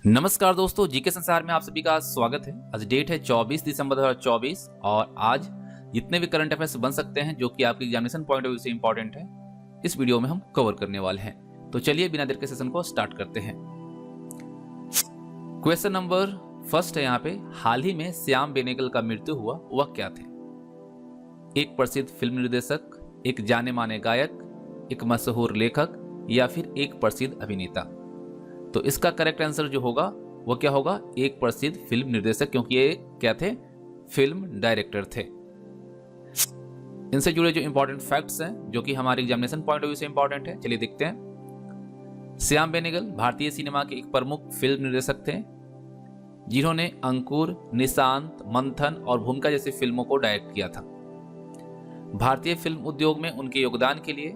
नमस्कार दोस्तों, जीके संसार में आप सभी का स्वागत है। आज डेट है 24 दिसंबर 2024 और आज जितने भी करंट अफेयर्स बन सकते हैं जो कि आपके एग्जामिनेशन पॉइंट ऑफ व्यू से इंपॉर्टेंट है, इस वीडियो में हम कवर करने वाले हैं। तो चलिए बिना देर के सेशन को स्टार्ट करते हैं। क्वेश्चन नंबर फर्स्ट है यहाँ पे, हाल ही में श्याम बेनेगल का मृत्यु हुआ, वह क्या थे? एक प्रसिद्ध फिल्म निर्देशक, एक जाने माने गायक, एक मशहूर लेखक या फिर एक प्रसिद्ध अभिनेता? तो इसका करेक्ट आंसर जो होगा वो क्या होगा? एक प्रसिद्ध फिल्म निर्देशक, क्योंकि ये क्या थे? फिल्म डायरेक्टर थे। इनसे जुड़े जो इंपॉर्टेंट फैक्ट्स हैं जो कि हमारे एग्जामिनेशन पॉइंट ऑफ व्यू से इंपॉर्टेंट है, चलिए देखते हैं। श्याम बेनेगल भारतीय सिनेमा के एक प्रमुख फिल्म निर्देशक थे जिन्होंने अंकुर, निशांत, मंथन और भूमिका जैसी फिल्मों को डायरेक्ट किया था। भारतीय फिल्म उद्योग में उनके योगदान के लिए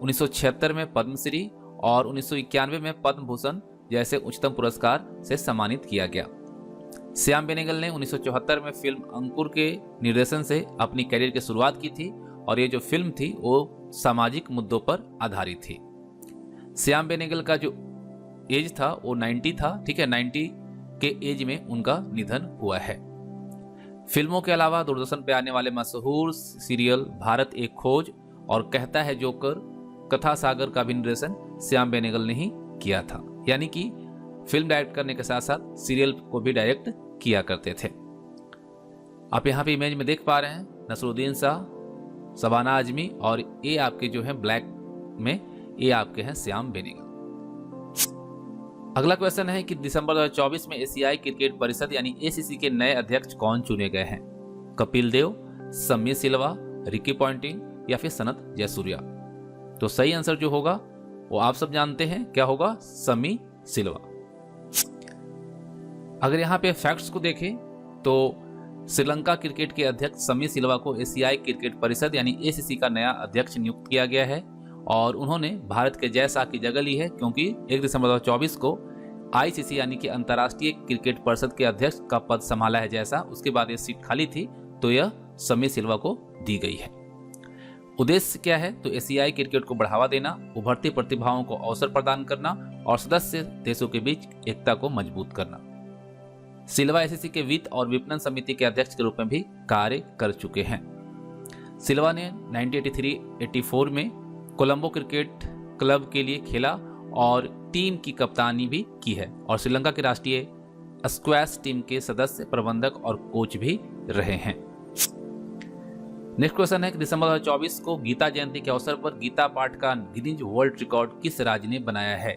1976 में पद्मश्री और 1991 में पद्म भूषण जैसे उच्चतम पुरस्कार से सम्मानित किया गया। श्याम बेनेगल ने 1974 में फिल्म अंकुर के निर्देशन से अपनी करियर की शुरुआत की थी और ये जो फिल्म थी वो सामाजिक मुद्दों पर आधारित थी। श्याम बेनेगल का जो एज था वो 90 था, ठीक है। 90 के एज में उनका निधन हुआ है। फिल्मों के अलावा दूरदर्शन पे आने वाले मशहूर सीरियल भारत एक खोज और कहता है जोकर, कथा सागर का भी निर्देशन श्याम बेनेगल ने ही किया था। यानी कि फिल्म डायरेक्ट करने के साथ साथ सीरियल को भी डायरेक्ट किया करते थे। आप यहाँ पे इमेज में देख पा रहे हैं नसरुद्दीन शाह, शबाना आजमी और ये आपके जो है ब्लैक में ये आपके हैं श्याम बेनेगल। अगला क्वेश्चन है कि दिसंबर 2024 में एशियाई क्रिकेट परिषद यानी एसीसी के नए अध्यक्ष कौन चुने गए हैं? कपिल देव, शमी सिल्वा, रिकी पॉन्टिंग या फिर सनत जयसूर्या? तो सही आंसर जो होगा वो आप सब जानते हैं, क्या होगा? शमी सिल्वा। अगर यहाँ पे फैक्ट्स को देखें तो श्रीलंका क्रिकेट के अध्यक्ष शमी सिल्वा को एशियाई क्रिकेट परिषद यानी एसीसी का नया अध्यक्ष नियुक्त किया गया है और उन्होंने भारत के जय शाह की जगह ली है, क्योंकि 1 दिसंबर 2024 को आईसीसी यानी कि अंतर्राष्ट्रीय क्रिकेट परिषद के अध्यक्ष का पद संभाला है जय शाह। उसके बाद ये सीट खाली थी तो यह शमी सिल्वा को दी गई है। उद्देश्य क्या है? तो एशियाई क्रिकेट को बढ़ावा देना, उभरती प्रतिभाओं को अवसर प्रदान करना और सदस्य देशों के बीच एकता को मजबूत करना। सिल्वा एसीसी के वित्त और विपणन समिति के अध्यक्ष के रूप में भी कार्य कर चुके हैं। सिल्वा ने 1983-84 में कोलंबो क्रिकेट क्लब के लिए खेला और टीम की कप्तानी भी की है और श्रीलंका की राष्ट्रीय स्क्वैश टीम के सदस्य, प्रबंधक और कोच भी रहे हैं। नेक्स्ट क्वेश्चन है कि दिसंबर 2024 को गीता जयंती के अवसर पर गीता पाठ का गिनीज वर्ल्ड रिकॉर्ड किस राज्य ने बनाया है?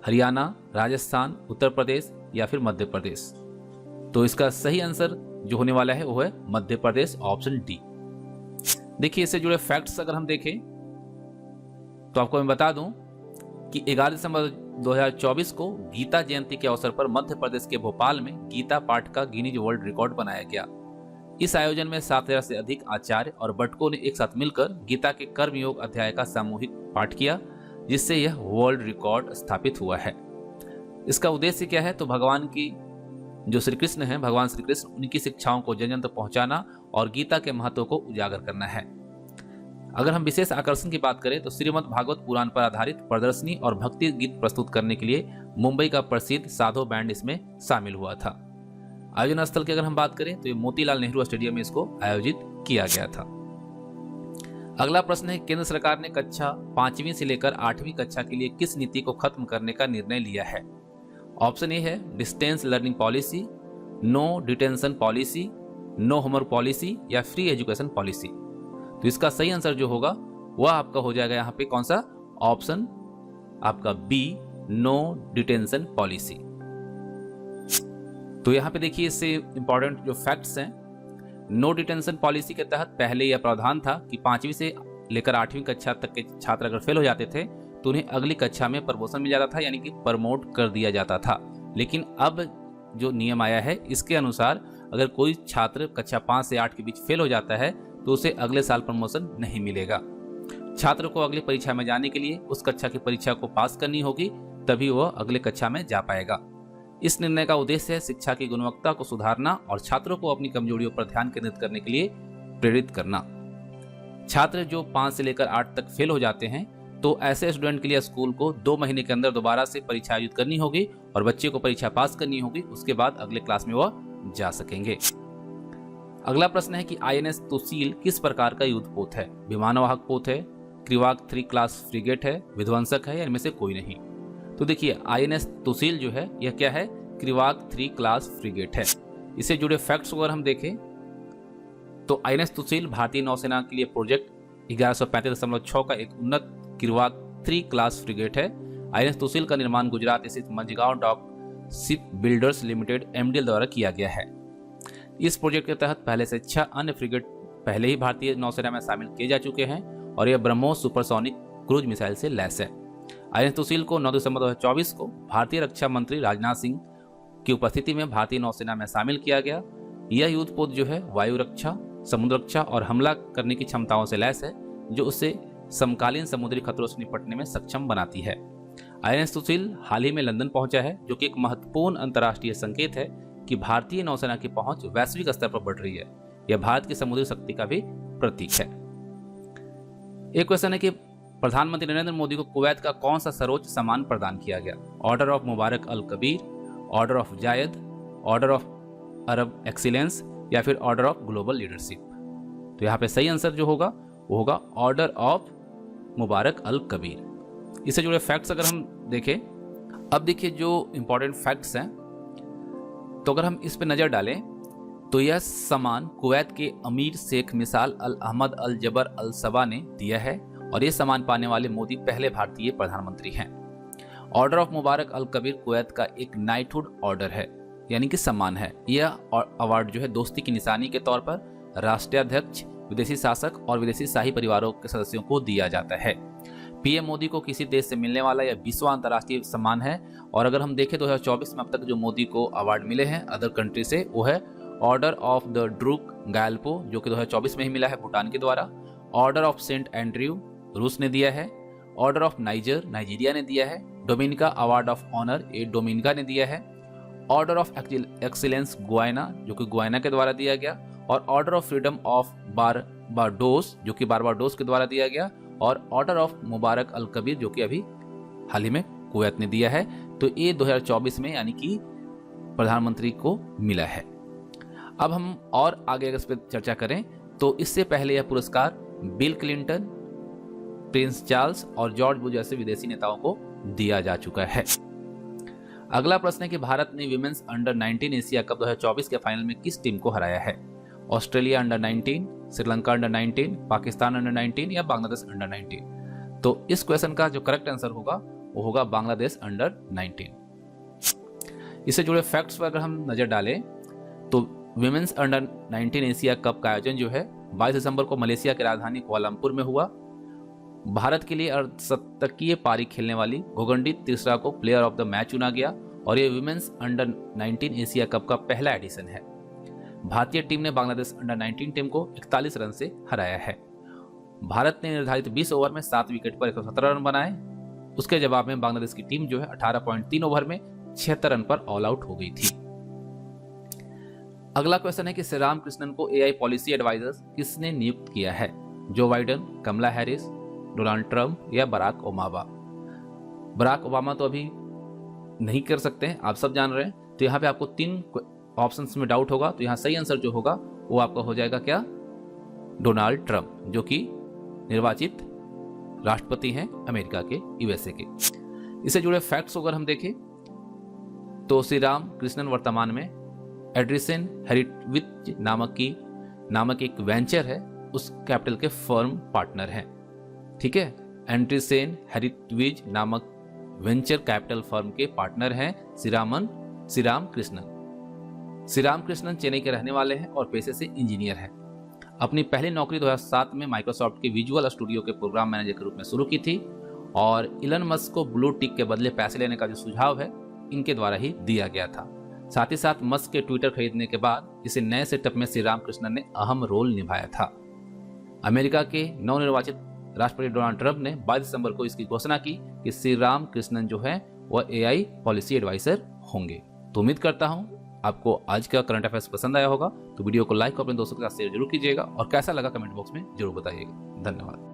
हरियाणा, राजस्थान, उत्तर प्रदेश या फिर मध्य प्रदेश? तो इसका सही आंसर जो होने वाला है वो है मध्य प्रदेश, ऑप्शन डी। देखिए इससे जुड़े फैक्ट्स अगर हम देखें तो आपको मैं बता दूं कि 11 दिसंबर 2024 को गीता जयंती के अवसर पर मध्य प्रदेश के भोपाल में गीता पाठ का गिनीज वर्ल्ड रिकॉर्ड बनाया गया। इस आयोजन में 7000 से अधिक आचार्य और बटकों ने एक साथ मिलकर गीता के कर्मयोग अध्याय का सामूहिक पाठ किया, जिससे यह वर्ल्ड रिकॉर्ड स्थापित हुआ है। इसका उद्देश्य क्या है? तो भगवान की जो श्री कृष्ण है, भगवान श्री कृष्ण, उनकी शिक्षाओं को जन जन तक पहुंचाना और गीता के महत्व को उजागर करना है। अगर हम विशेष आकर्षण की बात करें तो श्रीमद् भागवत पुराण पर आधारित प्रदर्शनी और भक्ति गीत प्रस्तुत करने के लिए मुंबई का प्रसिद्ध साधो बैंड इसमें शामिल हुआ था। आयोजन स्थल की अगर हम बात करें तो ये मोतीलाल नेहरू स्टेडियम में इसको आयोजित किया गया था। अगला प्रश्न है, केंद्र सरकार ने कक्षा 5वीं से लेकर 8वीं कक्षा के लिए किस नीति को खत्म करने का निर्णय लिया है? ऑप्शन ए है distance learning policy, no detention policy, no homework policy या फ्री एजुकेशन पॉलिसी? तो इसका सही आंसर जो होगा वह आपका हो जाएगा यहाँ पे कौन सा? ऑप्शन आपका बी, नो डिटेंशन पॉलिसी। तो यहाँ पे देखिए इससे इंपॉर्टेंट जो फैक्ट्स हैं, नो डिटेंशन पॉलिसी के तहत पहले यह प्रावधान था कि 5वीं से लेकर 8वीं कक्षा तक के छात्र अगर फेल हो जाते थे तो उन्हें अगली कक्षा में प्रमोशन मिल जाता था, यानी कि प्रमोट कर दिया जाता था। लेकिन अब जो नियम आया है इसके अनुसार अगर कोई छात्र कक्षा 5 से 8 के बीच फेल हो जाता है तो उसे अगले साल प्रमोशन नहीं मिलेगा। छात्र को अगली परीक्षा में जाने के लिए उस कक्षा की परीक्षा को पास करनी होगी, तभी वह अगले कक्षा में जा पाएगा। इस निर्णय का उद्देश्य है शिक्षा की गुणवत्ता को सुधारना और छात्रों को अपनी कमजोरियों पर ध्यान केंद्रित करने के लिए प्रेरित करना। छात्र जो 5 से लेकर 8 तक फेल हो जाते हैं तो ऐसे स्टूडेंट के लिए स्कूल को 2 महीने के अंदर दोबारा से परीक्षा आयोजित करनी होगी और बच्चे को परीक्षा पास करनी होगी, उसके बाद अगले क्लास में वह जा सकेंगे। अगला प्रश्न है कि आईएनएस तुसील किस प्रकार का युद्ध पोत है? विमानवाहक पोत है, क्रिवाक 3 क्लास फ्रिगेट है, विध्वंसक है या इनमें से कोई नहीं? तो देखिए आईएनएस तुसील जो है यह क्या है? क्रिवाक 3 क्लास फ्रिगेट है। इससे जुड़े फैक्ट्स अगर हम देखें तो आईएनएस तुसील भारतीय नौसेना के लिए प्रोजेक्ट 1135.6 का एक उन्नत क्रिवाक 3 क्लास फ्रिगेट है। आईएनएस तुसील का निर्माण गुजरात स्थित Mazagon dock ship builders limited MDL द्वारा किया गया है। इस प्रोजेक्ट के तहत पहले से 6 अन्य फ्रिगेट पहले ही भारतीय नौसेना में शामिल किए जा चुके हैं और यह ब्रह्मोस सुपरसोनिक क्रूज मिसाइल से लैस है। आईएनएस तुसील को 9 दिसंबर 2024 को भारतीय रक्षा मंत्री राजनाथ सिंह की उपस्थिति में भारतीय नौसेना में शामिल किया गया। यह युद्धपोत जो है वायु रक्षा, समुद्र रक्षा और हमला करने की क्षमताओं से लैस है, जो उसे समकालीन समुद्री खतरों से निपटने में सक्षम बनाती है। आईएनएस तुसील हाल ही में लंदन पहुंचा है, जो कि एक महत्वपूर्ण अंतर्राष्ट्रीय संकेत है कि भारतीय नौसेना की पहुंच वैश्विक स्तर पर बढ़ रही है। यह भारत की समुद्री शक्ति का भी प्रतीक है। एक क्वेश्चन है कि प्रधानमंत्री नरेंद्र मोदी को कुवैत का कौन सा सर्वोच्च सम्मान प्रदान किया गया? Order of Mubarak al Kabir, order of Zayed, order of Arab excellence या फिर ऑर्डर ऑफ ग्लोबल लीडरशिप? तो यहाँ पे सही आंसर जो होगा वो होगा order of Mubarak al Kabir. इससे जुड़े फैक्ट्स अगर हम देखें, अब देखिए जो इंपॉर्टेंट फैक्ट्स हैं, तो अगर हम इस पे नजर डालें तो यह सम्मान कुवैत के अमीर शेख मिसाल अल अहमद अल जबर अल सबा ने दिया है और यह सम्मान पाने वाले मोदी पहले भारतीय प्रधानमंत्री हैं। Order of Mubarak al Kabir Kuwait का एक नाइटहुड ऑर्डर है, यानी कि सम्मान है। यह अवार्ड जो है दोस्ती की निशानी के तौर पर राष्ट्राध्यक्ष, विदेशी शासक और विदेशी शाही परिवारों के सदस्यों को दिया जाता है। पीएम मोदी को किसी देश से मिलने वाला यह 20वां अंतर्राष्ट्रीय सम्मान है और अगर हम देखें 2024 में अब तक जो मोदी को अवार्ड मिले हैं अदर कंट्री से, वो है order of the Druk Gyalpo, जो कि 2024 में ही मिला है भूटान के द्वारा। ऑर्डर ऑफ सेंट एंड्रयू रूस ने दिया है। ऑर्डर ऑफ नाइजर नाइजीरिया ने दिया है। डोमिनिका अवार्ड ऑफ ऑनर ये डोमिनिका ने दिया है। ऑर्डर ऑफ एक्सीलेंस गुयाना, जो कि गुयाना के द्वारा दिया गया, और order of freedom of Barbados, जो कि बारबाडोस के द्वारा दिया गया, और order of Mubarak al Kabir, जो कि अभी हाल ही में कुवैत ने दिया है। तो ये 2024 में यानी कि प्रधानमंत्री को मिला है। अब हम और आगे अगर इस पर चर्चा करें तो इससे पहले यह पुरस्कार बिल क्लिंटन, प्रिंस चार्ल्स और जॉर्ज बुश जैसे विदेशी नेताओं को दिया जा चुका है। अगला प्रश्न है कि भारत ने विमेंस अंडर 19 एशिया कप 2024 के फाइनल में किस टीम को हराया है? Australia under 19, Sri Lanka under 19, Pakistan under 19 या बांग्लादेश अंडर 19? तो इस क्वेश्चन का जो करेक्ट आंसर होगा वो होगा बांग्लादेश अंडर 19। इससे जुड़े फैक्ट्स पर अगर हम नजर डालें तो विमेंस अंडर 19 एशिया कप का आयोजन जो है 22 दिसंबर को मलेशिया की राजधानी कुआलालंपुर में हुआ। भारत के लिए अर्धशतकीय पारी खेलने वाली गोगंडी तीसरा को प्लेयर ऑफ द मैच चुना गया और ये विमेंस अंडर 19 एशिया कप का पहला एडिशन है। भारतीय टीम ने बांग्लादेश अंडर 19 टीम को 41 रन से हराया है। भारत ने निर्धारित 20 ओवर में 7 विकेट पर 117 रन बनाए। उसके जवाब में बांग्लादेश की टीम जो है 18.3 ओवर में 76 रन पर ऑल आउट हो गई थी। अगला क्वेश्चन है कि श्री राम कृष्णन को एआई पॉलिसी एडवाइजर किसने नियुक्त किया है? जो बाइडेन, कमला हैरिस, डोनाल्ड ट्रंप या बराक ओबामा? बराक ओबामा तो अभी नहीं कर सकते हैं, आप सब जान रहे हैं। तो यहाँ पे आपको 3 ऑप्शंस में डाउट होगा, तो यहाँ सही आंसर जो होगा वो आपका हो जाएगा क्या? डोनाल्ड ट्रंप, जो कि निर्वाचित राष्ट्रपति हैं अमेरिका के, यूएसए के। इससे जुड़े फैक्ट्स अगर हम देखें तो श्री राम कृष्णन वर्तमान में एड्रिसन हेरिटविच नामक एक वेंचर है, उस कैपिटल के फर्म पार्टनर हैं। ठीक है, एंड्रिसन हेरिटविच नामक वेंचर कैपिटल फर्म के पार्टनर हैं श्री राम कृष्णन। श्री राम कृष्णन चेन्नई के रहने वाले हैं और पेशे से इंजीनियर हैं। अपनी पहली नौकरी 2007 में माइक्रोसॉफ्ट के विजुअल स्टूडियो के प्रोग्राम मैनेजर के रूप में शुरू की थी और इलन मस्क को ब्लू टिक के बदले पैसे लेने का जो सुझाव है इनके द्वारा ही दिया गया था। साथ ही साथ मस्क के ट्विटर खरीदने के बाद इसे नए सेटअप में श्री राम कृष्णन ने अहम रोल निभाया था। अमेरिका के नवनिर्वाचित राष्ट्रपति डोनाल्ड ट्रंप ने 22 दिसंबर को इसकी घोषणा की कि श्री राम कृष्णन जो है वह एआई पॉलिसी एडवाइजर होंगे। तो उम्मीद करता हूं आपको आज का करंट अफेयर्स पसंद आया होगा। तो वीडियो को लाइक और अपने दोस्तों के साथ शेयर जरूर कीजिएगा और कैसा लगा कमेंट बॉक्स में जरूर बताइएगा। धन्यवाद।